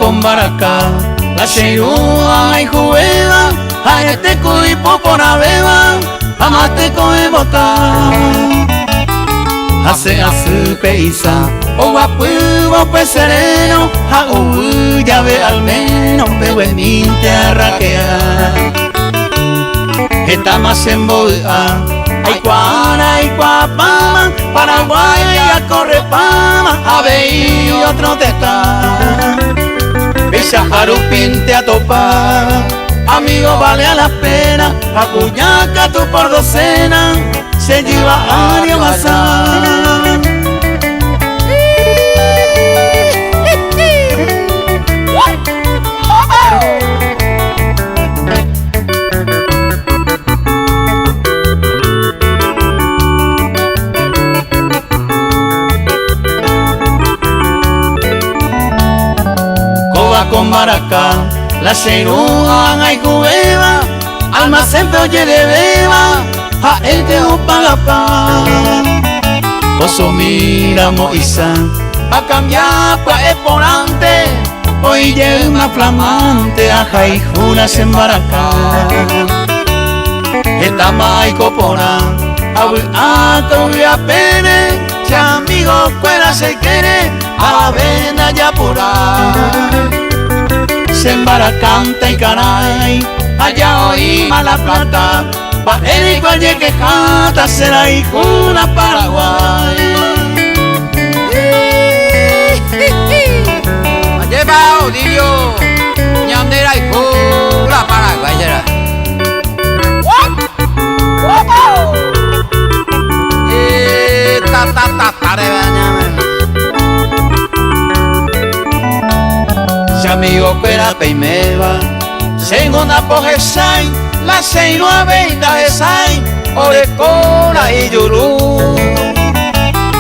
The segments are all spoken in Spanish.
con baraka, la sheirua y juega, aete kui popona beba, amate con bota. Hace asu peisa, o guapu pues sereno, a ya ve al menos bebo en minte a raquear. Está más en boa, ay cuapama, Paraguay a corre pama, a ver otro te está. Pisa jarupinte a topar, amigo vale a la pena, a cuñaca tú por docena, se lleva a bazar. Con baraka, la sheirua y juega, almacén pe oye de beba, a él te paga pa. Oso mira Moisa, a cambiar pa esporante, hoy llega una flamante, a jaijunas en baraka. Esta mai copona, a todavía pene, si amigo cuela se quiere, a vena ya por ahí. Se embaracanta y caray, allá oí mala plata, pa' él igual llegue jata, será hijo una Paraguay. Lleva Odilio, ñandera hijo la Paraguay será. Si amigo pera peimeba, segunda pogesai, la 690 esai, orecona y yurú.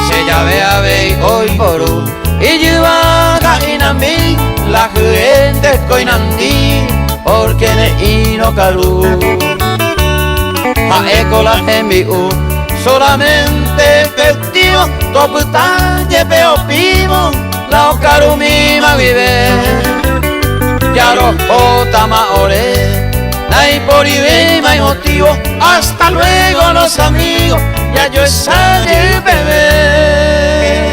Se llave a ver hoy por hoy, y llevaga inamí, la gente coinandí, porque ne ino caru. A eco la enviú, solamente efectivo, toputa lleveo pivo, la ocarumima vive. Ya los otama ore, nay por ibema y motivo, hasta luego los amigos, ya yo salí bebé.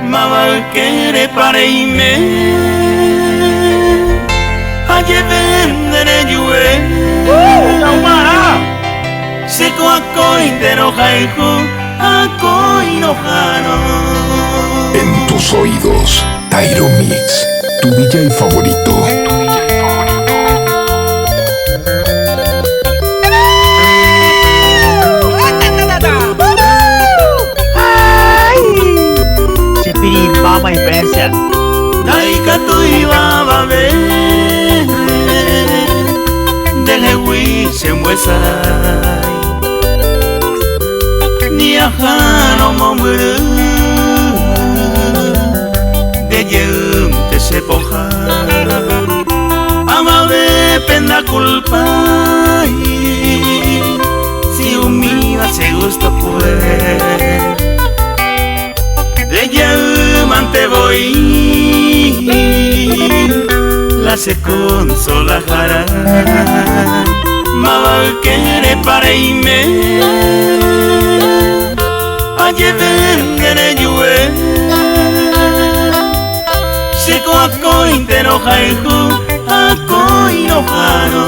Mamá quiere para irme, ayer vendré yo. Seco a cointero jaijo, a coinojano. En tus oídos, Tairo Mix, tu DJ favorito. Chipiri, mama influencia. Daika tu iba a ver, dele hui se muesa. Ni ajano momuru, de yum te se poja. Ama de pena culpa, si humida se gusta pues. De yum ante voy, la se consolajará. Mama quiere para irme, ayer vendré yo. Seco a cointero jaijo, a coinojano.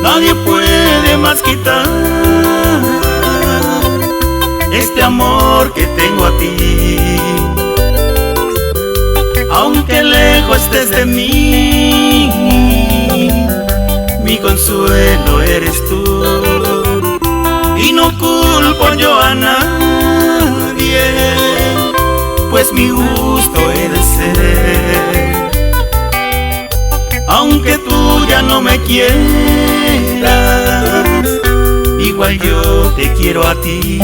Nadie puede más quitar este amor que tengo a ti. Aunque lejos estés de mí, mi consuelo eres tú. Y no culpo yo a nadie, pues mi gusto eres ser. Aunque tú ya no me quieras, igual yo te quiero a ti.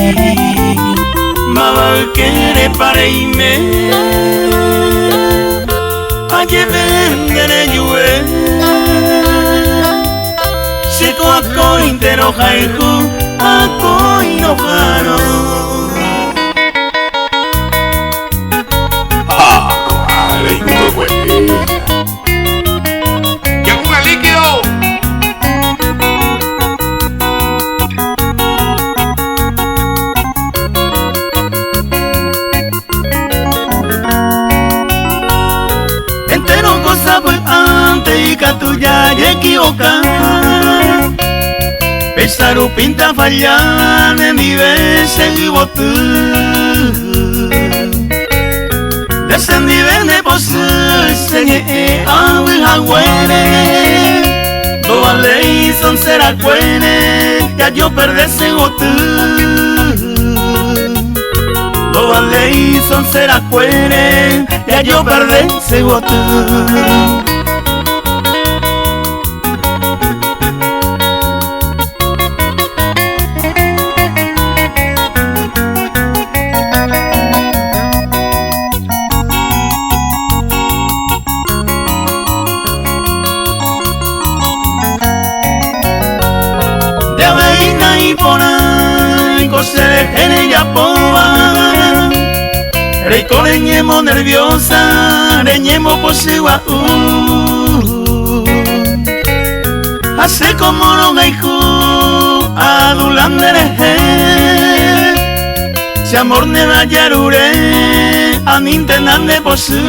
Mabalkere pareime Aye vendere yue Seko ako intero haiku Ako inojaro Compadre, y muy buena. ¡Llegó el líquido! Entero cosa fue antes y que tú ya equivocas Pesaru pinta fallar de mi vez y botu Descendí de posu se awi hawene Do alei son será cuene ya yo perdé ese botu Do alei son será cuene ya yo perdé ese botu Reiko reñemo nerviosa, reñemo posiwa Hace como no gaiku, adulandere Si amor ne da yarure, anintenande posu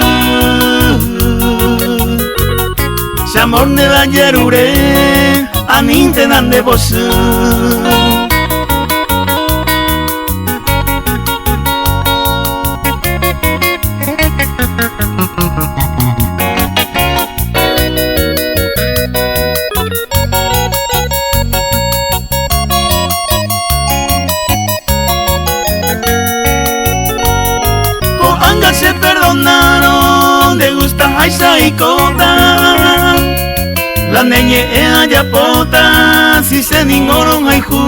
Si amor ne da yarure, anintenande posu Se perdonaron, le gusta Aisha y Kota La neñe ea yapota, si se ningoron hay ju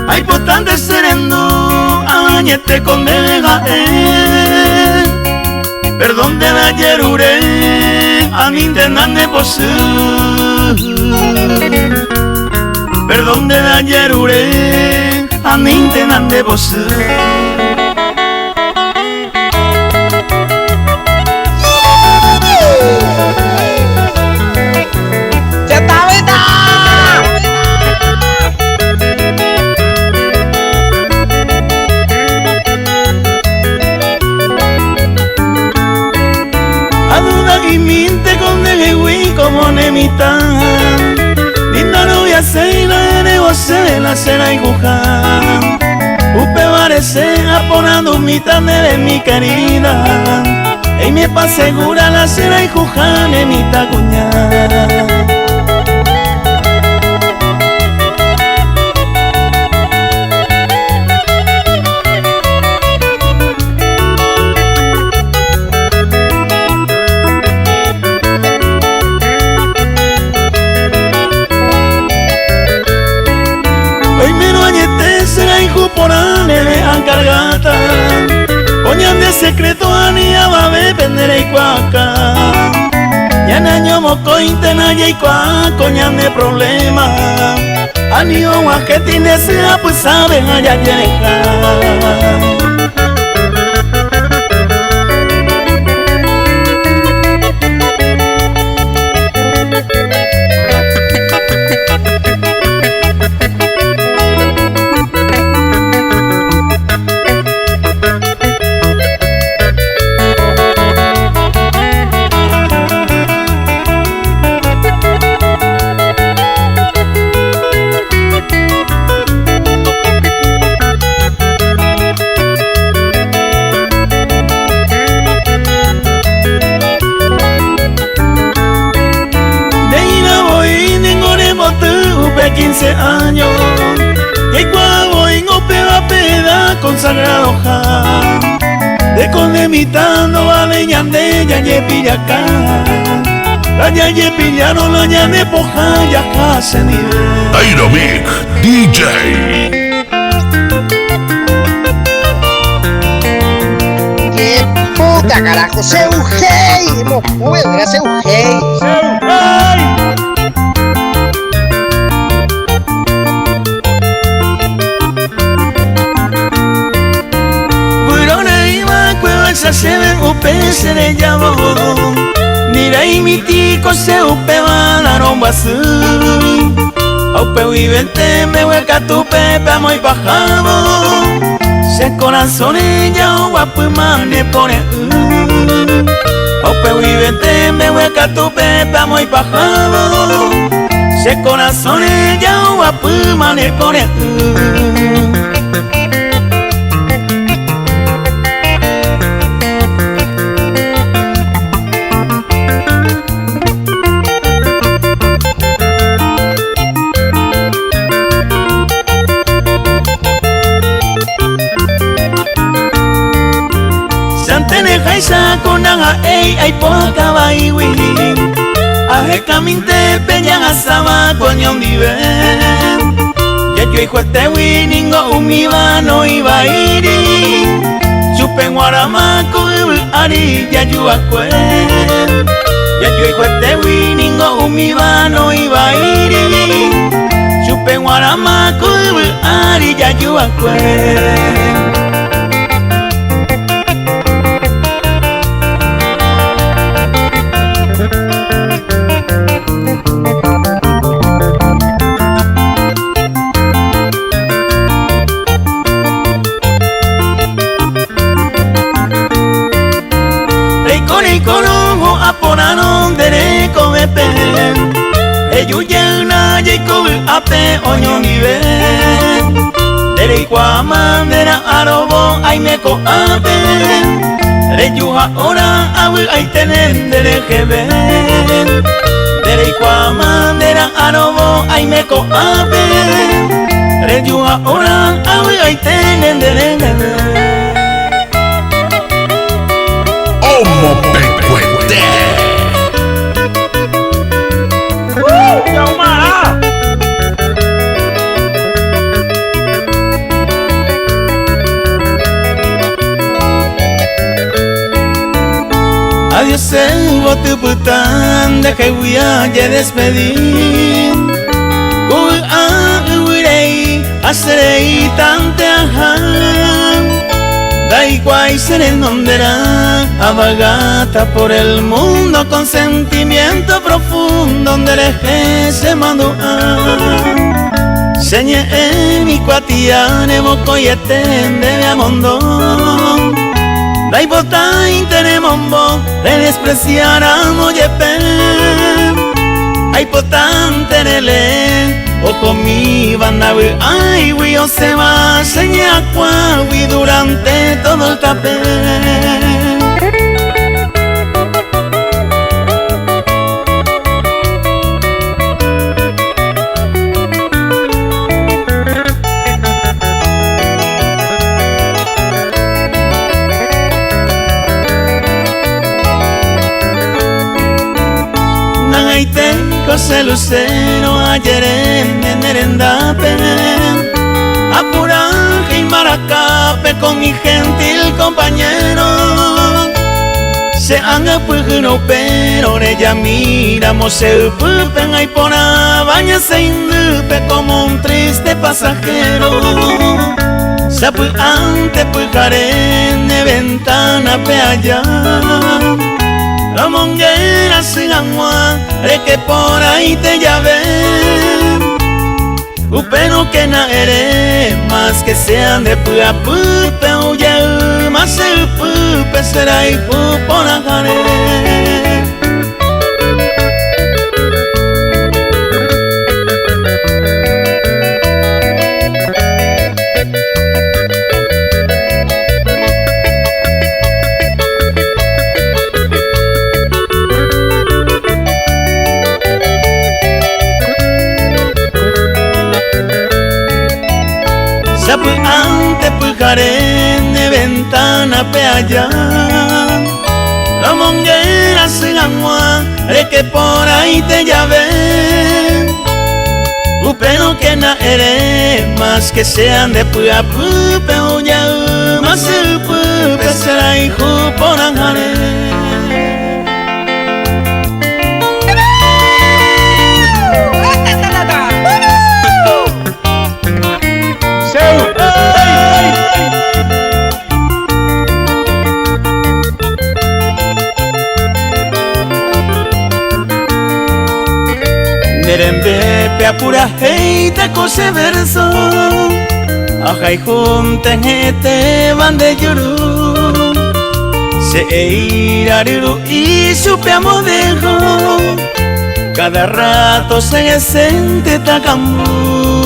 Hay potante serendo, añete con deja Perdón de la yerure, anintenande posu Perdón de la yerure, anintenande posu Como nemita Linda novia se la negoce la cena y juja Upe parece aponando mitad de mi querida Y me pa segura la cena y juja nemita cuñada Cargata Coñan de secreto ania va a vendere y cuaca Ya naño moco intena y cuaca Coñan de problema Anio guaquetín desea pues saben allá llega de 15 años y cuando en opera peda consagrado ja de condemitando vale ñande ya ye pillaca la ya ye pillaron la ya de poja ya casi nivel Tairo Mix DJ. puta carajo, seu rei, no puedo, era seu rei. Sa seven upe se de llamo Nirai mitiko se upe va la rombasu Aupe vivente me hueca tu pepe muy bajamo Se corazón ella guapu mane pone Aupe vivente me hueca tu pepe muy bajamo Se corazón ella guapu mane pone Sa konanga ay poka baiwi Ahe kaminte peña asama konyong dive Ya yo hijo este winingo umiba no iba iri Chupen guarama kubil ari ya yo akwe Ya yo hijo este winingo umiba no iba iri Chupen guarama kubil ari ya yo akwe Aponaron dere komepe Eyuyena yekobe ape onyongibe Dere ikuaman dera arobo aimeko ape Reyuha ora abu aitenen dere jebe Dere ikuaman dera arobo aimeko ape Reyuha ora abu aitenen dere jebe Homo Pecuete. Adiós el bote pután de que voy a despedir Uy uirei hacerei tante ajan Dai guay seré nondera abagata por el mundo con sentimiento profundo donde leje se mandó Señe en mi cuatiane boco y etende de amondón Dai botai tenemos bo le despreciaramos yepe Ay potante nele o comi banawe ay wi o se va seña cuawi durante todo el tapé José Lucero ayer en Erendape Apuraje y Maracape con mi gentil compañero Se haga pujero pero ella miramos el pupen Ay por baña se indupe como un triste pasajero Se ante pujaré en ventana pe allá La monguera sin agua, de que por ahí te llave Upeno que na ere, más que sean de pua pupe Uye, más el pupe será y pupona jare Ante pujaré de ventana pe allá La monguera sin agua, de que por ahí te llave Upeno que na ere, más que sean de pua pupe Uya, masupu peserai huponangane. Nerembe pe apura heita kose verso Ajay junte hete bande yuru Se eirariru y supe amodejo Cada rato se sente takambu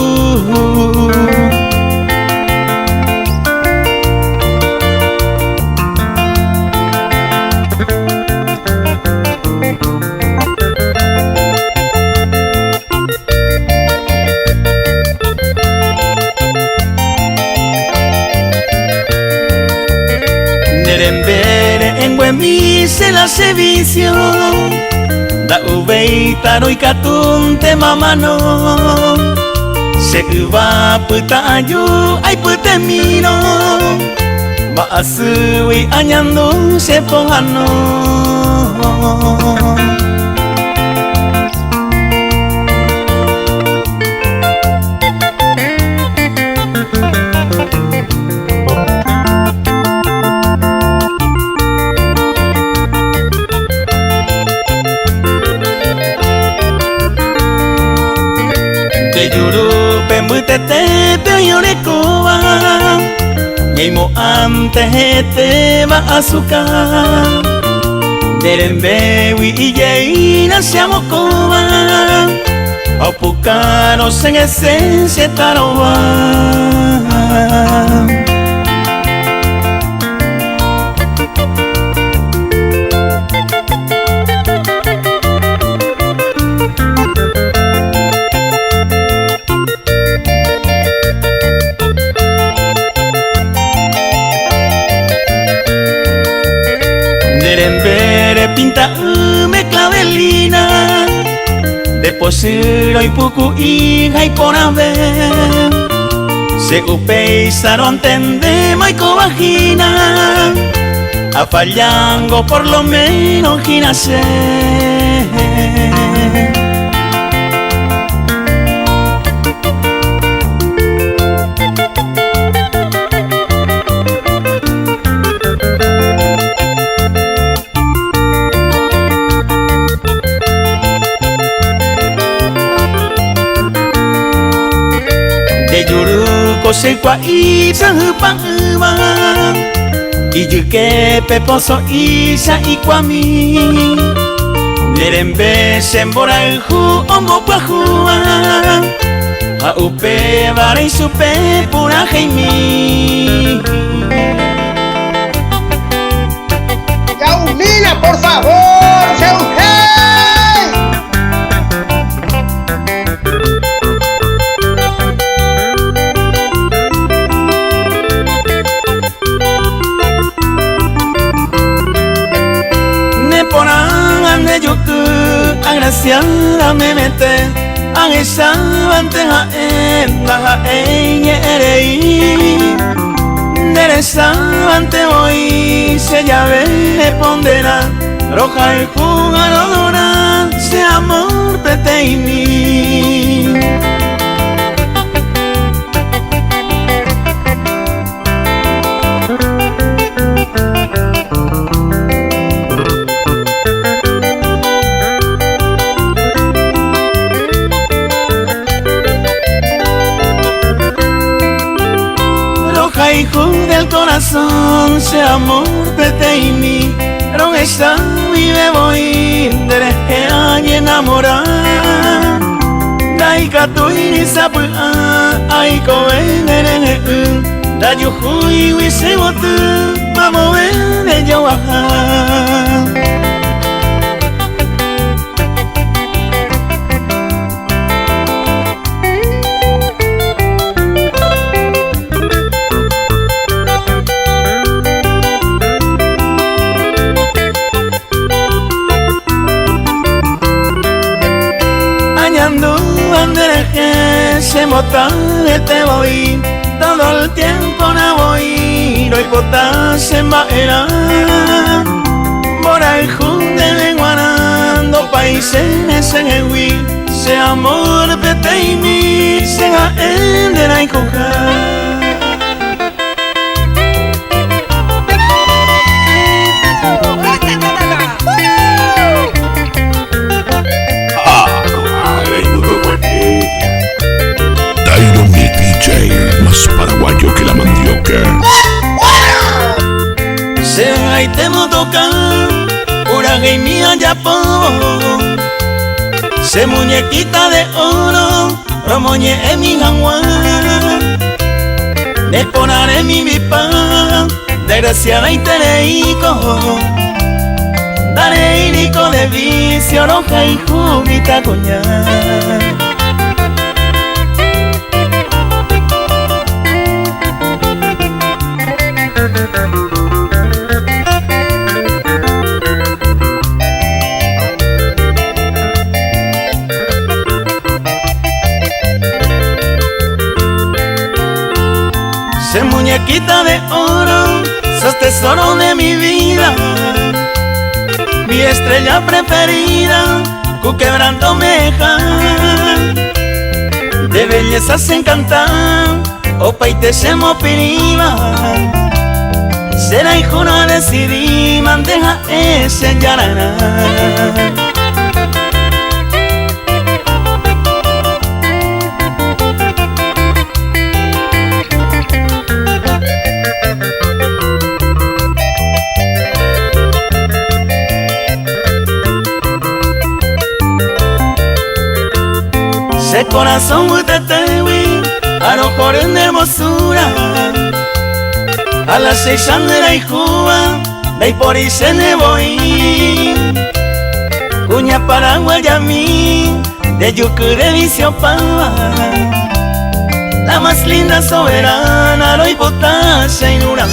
Mi se la servicio da uveita no ikatunte mamano se uva putayu ay putemino ba asui anyando se pohano Tete pe yorekoa Yeimo ante hete va azúcar Derembe wi iyeina siamo koa Aupukano sen esencia taroa Pinta me clavelina Deposiro y puku hija y por haber Se upeisaron tende maico vagina A fallango por lo menos ginase Se kwa isa hupangma Iyuke peposo isa ikwami Nerembe sembora hu ombo pahua A upe vare supe pura heimi Yaumina, por favor, Seujei. Agraciada me mete Angesabante haenda haenye erei Neresabante hoy se llave pondera Roja y jugadora se amor peteini Hijo del corazón, se amor peteini, ron esa vive voy, dereje añe enamorar, daika tuini sapu ay koe nere da yo hui wise wotu, mamo de yo aha. Se mota te voy todo el tiempo no voy no hay botas en maera. Bora el junte de guanando países en el Wii. Se amor pete y mi se va en de la coja. Tyro Mix DJ, más paraguayo que la mandioca. Se va y te motoca, pura gay mía ya po. Se muñequita de oro, romoñe en mi jaguar. Le ponaré mi vipa, desgraciada y tereico. Daré irico de vicio, roja y juguita coñar. Se muñequita de oro, sos tesoro de mi vida, mi estrella preferida, cu quebranto meja. De belleza se encantan, opa y te semo piriba. Será hijo no decidí, mandeja ese yarana. Ese corazón muy tetewi, a lo mejor en hermosura. A las 6 años de Cuba, de ahí por ahí se me voy. Cuña Paraguay a mí, de yucu de vicio pava. La más linda soberana, lo hipotase y Urán.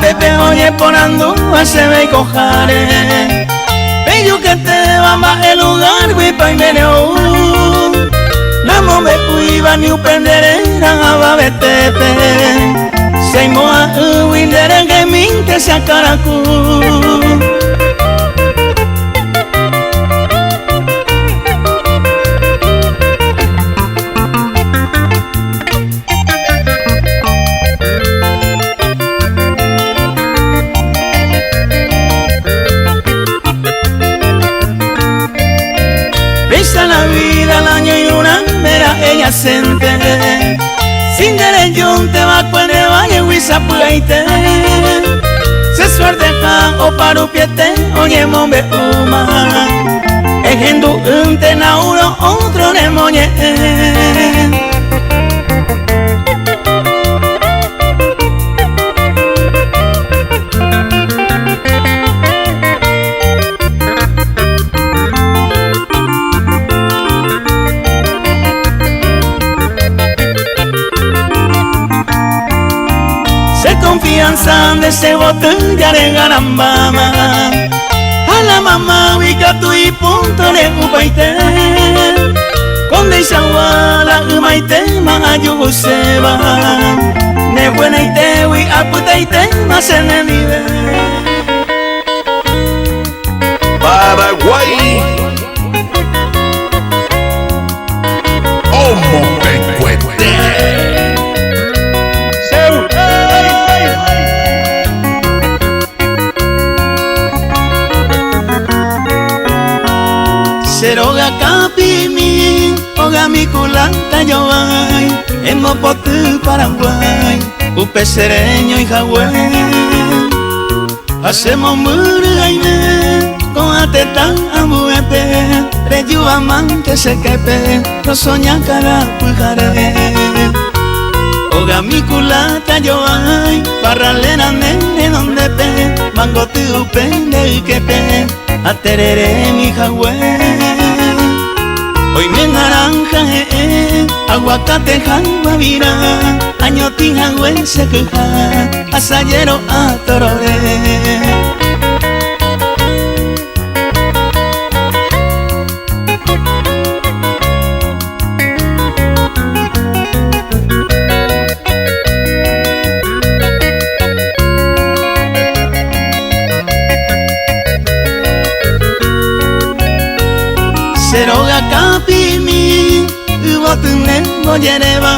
Pepe oye por Andúa se ve y cojare. Bello que te va más el lugar, guipa y meneo. Namo me cuiva ni upenderera a betepe. Se moa uindere que minte se acaracu. La vida, el año y una mera ella sente. Sin derecho te va con el valle huiza pueite. Se suerte ja o paru piete, oye mombe uma. Ejendu un tenauro otro ne moñe. Confianza de ese botella de garambama. A la mamá ubica tu y punto de upaite. Con de isawala umaite ma ayuguseba. Ne buena ite ui aputaite ma se ne vive. Paraguay. Homo pecuete. Seroga capimi, oga mi culanta yo ay. En Mopotu, Paraguay, upe sereño y Hawái. Hacemos murgaine, con atetán amuete. Reyu amante se quepe, no soña cara pujare. Oga mi culata yo ay, parralera nene donde pe. Mango tu pende y quepe, aterere mi Hawái. Hoy mi naranja aguacate guavira, añoti jangüense queja, asayero a torore. Seroga kapimi, ubotunen moyereba,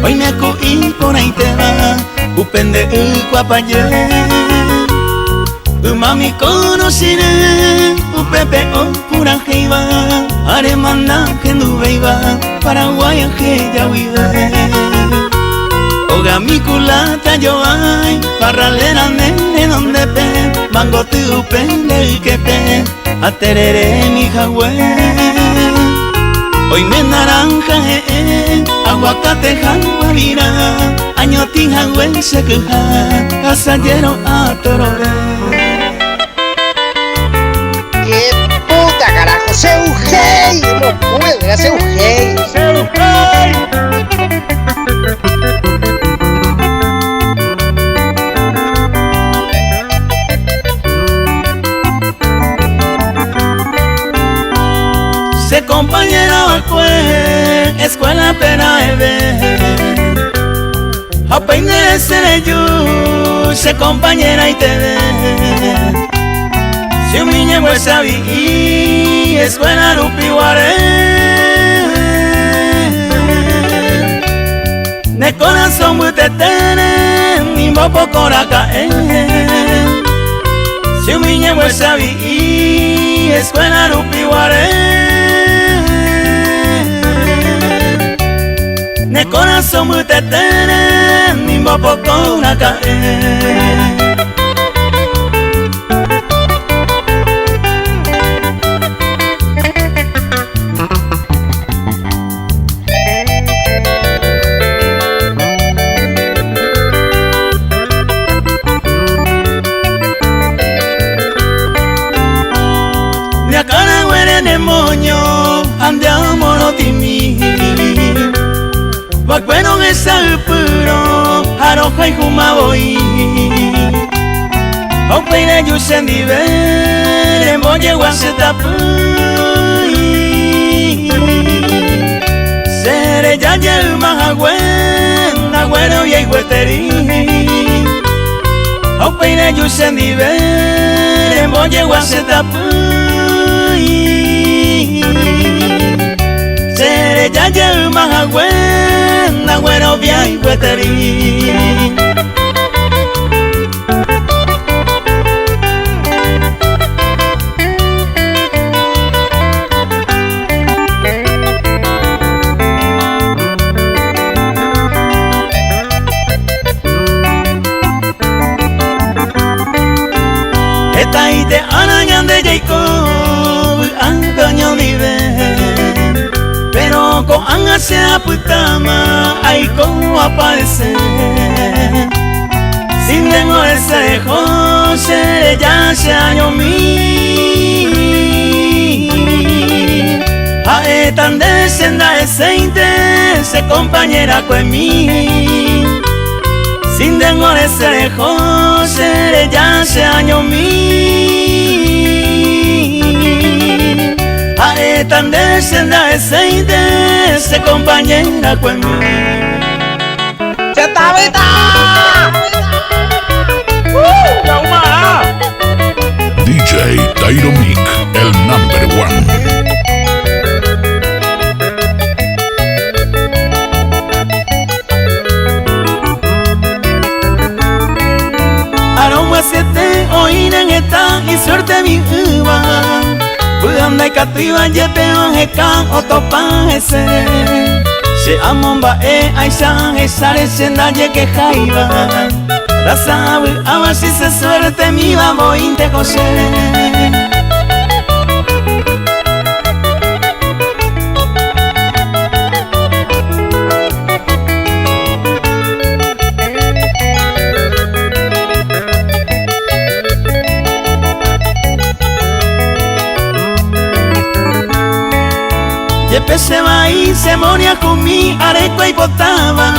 hoy me kui por ahí te va, upende uquapaye. Mami conocine, upepe o pura jeiba, aremana que nubeiba, Paraguay que ya vive. Oga mi culata yo ay, parralera nene donde pe, mango tu pende que pe, aterere mi jagüe. Hoy me naranja aguacate guavira, añoti jagüense queja, asayero a torore. ¡Qué puta carajo! ¡Seugei! ¡No puedo! ¡Era Seugei! Se compañera pues, escuela pena eve. Apeine seré yo, se compañera y te ve. Si un niño pues sabí, escuela rupiware. De corazón muy te tiene, ni mopo coraca. Si un niño pues sabí, escuela rupiware. De corazón muy te tiene, ni mopo coraca. Andiamo no timi, bueno que sabe puro, aroja y juma voy. Opeina yo sendi ver, moye guaseta pui. Sere ya lleva más agüero y gueteri. Opeina yo sendi ver, moye guaseta pui. Sere ya lleva más agüero y gueteri. Esta ite arañan de Jacob, Antonio vive. Pero con anga se aputama, ay como aparece. Sin tengo ese José, ya se año mi. A tan descenda ese se compañera con mí. Sin tengo ese José, ya se año mi. Tan descenda ese se compañera conmigo. ¡Chatabeta! DJ Tyro Mic, el number one. Aroma siete oínen esta y suerte mi uva. Anda y cativa yepeo heka otopa ese. Se amomba aisha sare sendaye que jaiba. La sabe a ver si se suerte mi vamos inte José. después se va y se moría con mi areco y potaba.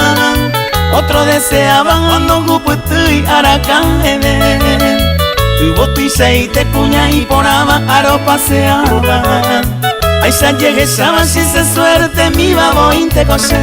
Otro deseaba cuando guputu y aracaebe. Tuvo tu y seite cuña y poraba, aro paseaba. Ay, sa lleguesaba si se suerte mi babo inte cosé.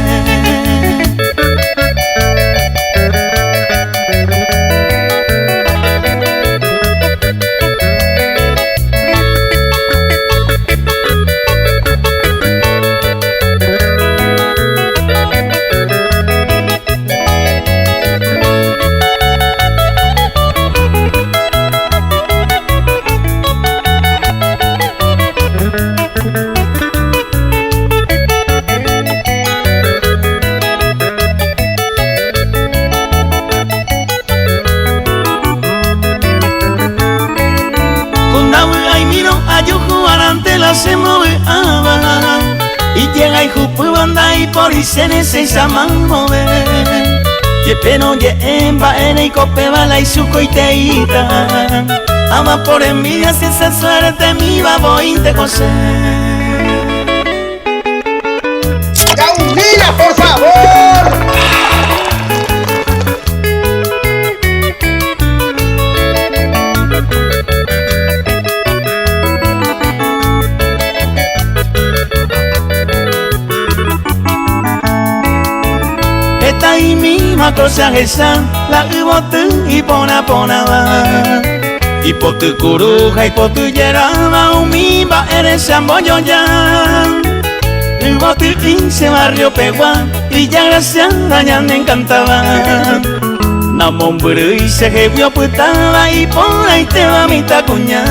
Se moveaba y llega y jupu banda y por y se necesita mover. Y pero ye emba ene y cope bala y suco y teita. Ama por envidia si esa suerte mi babo y te cosé. ¡Caumila, por favor! Esta y misma cosa esa la hubo tú y pona va. Y por tu curuja y por tu yeraba un mimba eres ambollo ya. Hubo tu se barrio pegua y ya gracias ya me encantaba. Namomburu y se jevió putaba y por ahí te va mi tacuña.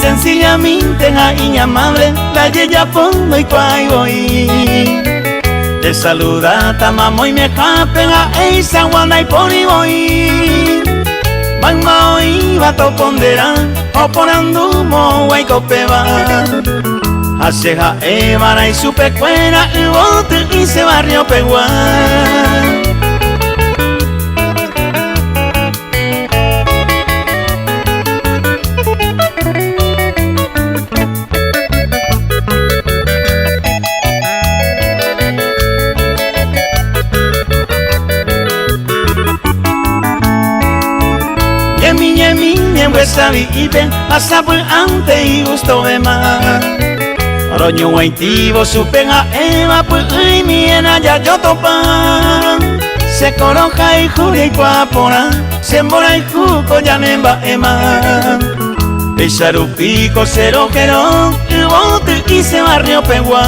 Sencillamente la inamable la yeya pongo y cuay voy. Te saluda ta mamo y me japen a esa guana y poni voy. Magma hoy va to pondera o ponando mo guay copeba. Haceja evara y su pecuera y bote y se barrio pegua. Sabi ibe asa por ante y gusto de más. Roño guaitivo supen a eva pues y mi ya yo topa. Se coroja y jure y guapona, se mora y juco ya nemba ema. Pisaru pico cero quero y bote y se barrio pegua.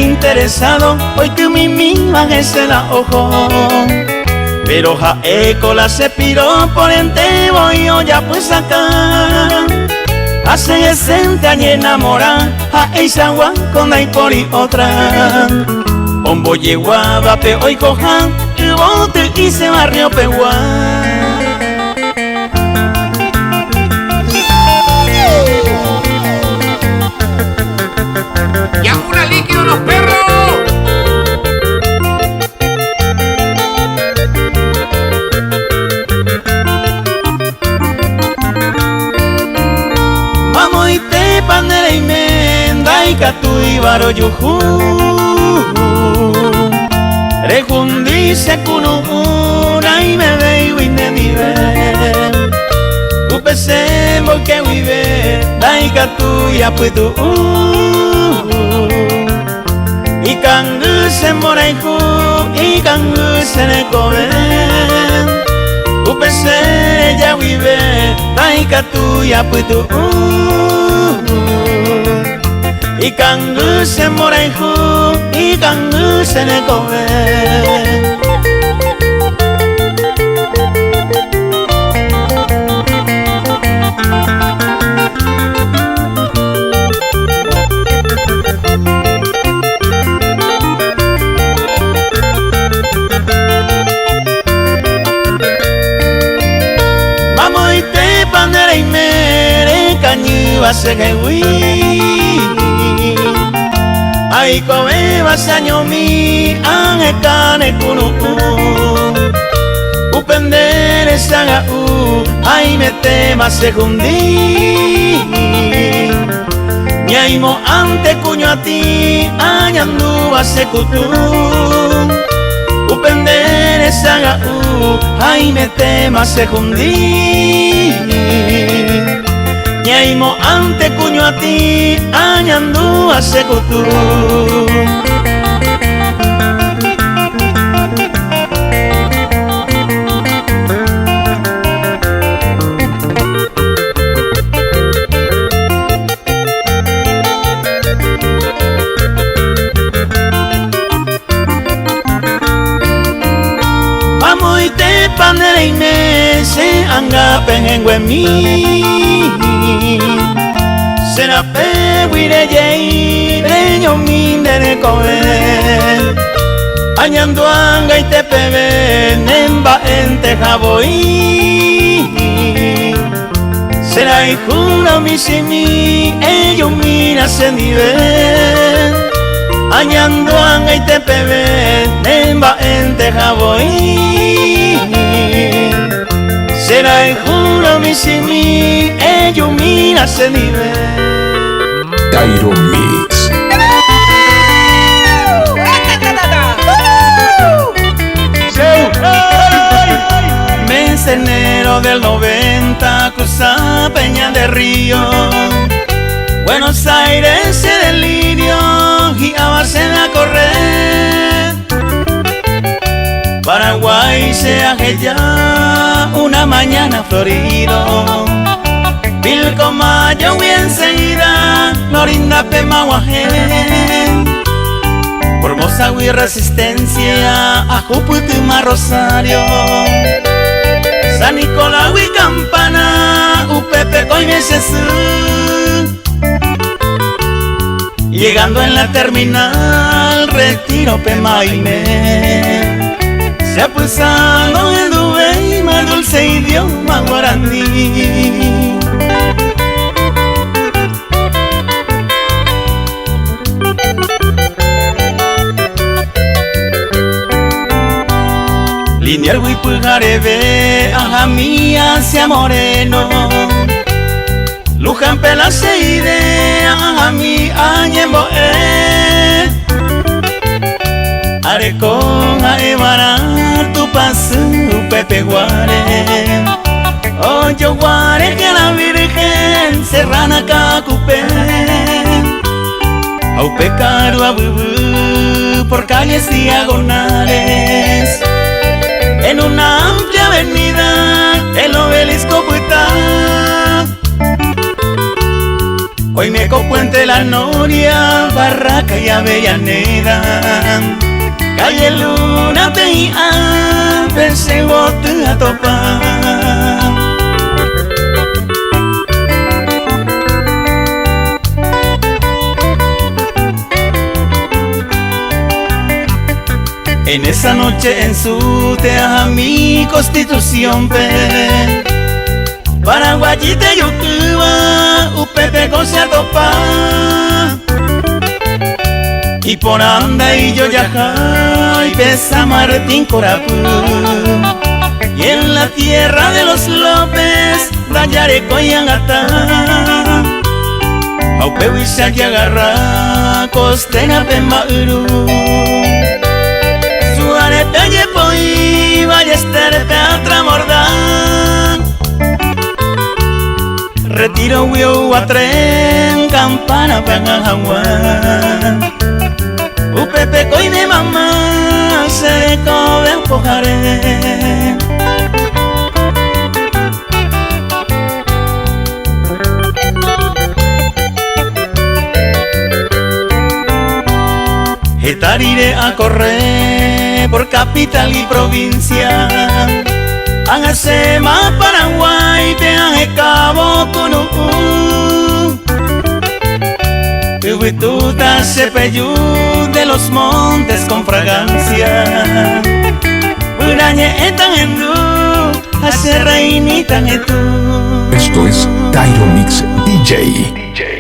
Interesado, hoy que mi misma es el ojo. Pero jaeco la se piró por ente voy o ya pues acá. Hace esente a enamora, a esa guan con la y por y otra. Ombo yeguaba pe hoy cojan, y bote y se barrio pegua. ¡Ya una líquido los perros! Vamos y te panera y menda y catu y baro yuju. Rejundice kununa y me ve y winde mi ve. Upese mo que vive, dai catu y apuetu. Ikan se moraiku, ikan se ne kobe. Upese ya vive, taika tu ya putu. Ikan se moraiku, ikan se ne kobe. se gewi ai koe basanyomi angekane kunu upendere saga ai mete masegundi nyaimo ante kuño ati añandu basekutu upendere saga ai mete masegundi nyaimo ante kuño ati añandu basekutu. Pandereime se anga pengue mi será pe wire yei reño mindere koe añando anga ite pebe nemba ente jaboi será hijuna mi simi ello mira se nivel añando anga ite pebe nemba ente jaboi será el juro mi simi ello mira se nivel. Tairo Mix. Mes de enero del 90 cruza Peña de Río Buenos Aires se delirio y avancen a correr Paraguay se aquella una mañana florido Vilco Mayo y enseguida Lorinda Pemahuajén Formosa y Resistencia a Juputima Rosario San Nicolás y Campana Upepe Coimesesú Llegando en la terminal Retiro Pemaime Se apuzando el Dubey más dulce idioma guaraní Linear Huipujarebe, Ajamía sea moreno Luján Pelaseide, Ajamí Añemboe Arecón Aebara, Tupasu, Pepe Guare Oyo Guare que la Virgen, Serrana Cacupé Aupe Carua Bubu, por calles diagonales En una amplia avenida, el obelisco Puitá Hoy me Puente La Noria, Barraca y Avellaneda Calle Luna, P.I.A. Pensé bote a topar En esa noche en su a mi Constitución pe Paraguayita Yucuba Upepe Cosa topa Y por anda y yo yaja y pesa Martín Corapú Y en la tierra de los López Dayareco y Angatá Aupe Huizac y agarra Costera Pemauru Arete y Ballester Teatra Mordán Retiro Wiu a tren Campana Pangajaguán Upepe Coine Mamá Se cobe un pojaré Etarire a correr por capital y provincia Angasema, Paraguay, Peaje, Cabo, Cunú Ubituta, Cepeyú, de los montes con fragancia Urañe, Etangendú, hace reinita en tú. Esto es Tyro Mix DJ.